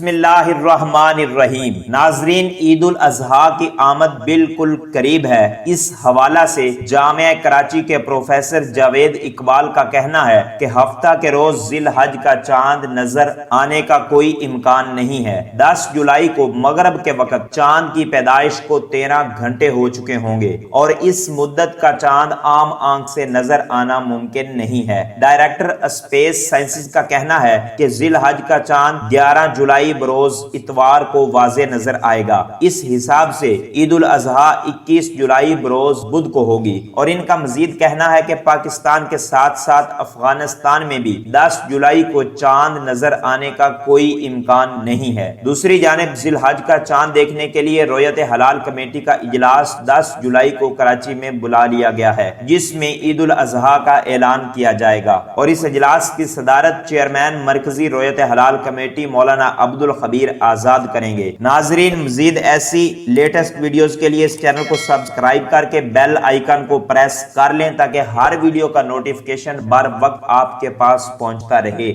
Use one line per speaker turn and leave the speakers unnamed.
بسم اللہ الرحمن الرحیم۔ ناظرین، عید الاضحیٰ کی آمد بالکل قریب ہے۔ اس حوالہ سے جامعہ کراچی کے پروفیسر جاوید اقبال کا کہنا ہے کہ ہفتہ کے روز ذی الحج کا چاند نظر آنے کا کوئی امکان نہیں ہے۔ 10 جولائی کو مغرب کے وقت چاند کی پیدائش کو 13 گھنٹے ہو چکے ہوں گے اور اس مدت کا چاند عام آنکھ سے نظر آنا ممکن نہیں ہے۔ ڈائریکٹر اسپیس سائنسز کا کہنا ہے کہ ذی الحج کا چاند 11 جولائی بروز اتوار کو واضح نظر آئے گا۔ اس حساب سے عید الاضحیٰ 21 جولائی بروز بدھ کو ہوگی، اور ان کا مزید کہنا ہے کہ پاکستان کے ساتھ ساتھ افغانستان میں بھی 10 جولائی کو چاند نظر آنے کا کوئی امکان نہیں ہے۔ دوسری جانب ذی الحج کا چاند دیکھنے کے لیے رویت ہلال کمیٹی کا اجلاس 10 جولائی کو کراچی میں بلا لیا گیا ہے، جس میں عید الاضحیٰ کا اعلان کیا جائے گا، اور اس اجلاس کی صدارت چیئرمین مرکزی رویت ہلال کمیٹی مولانا عبد الخبیر آزاد کریں گے۔ ناظرین، مزید ایسی لیٹسٹ ویڈیوز کے لیے اس چینل کو سبسکرائب کر کے بیل آئیکن کو پریس کر لیں تاکہ ہر ویڈیو کا نوٹیفیکیشن بر وقت آپ کے پاس پہنچتا رہے۔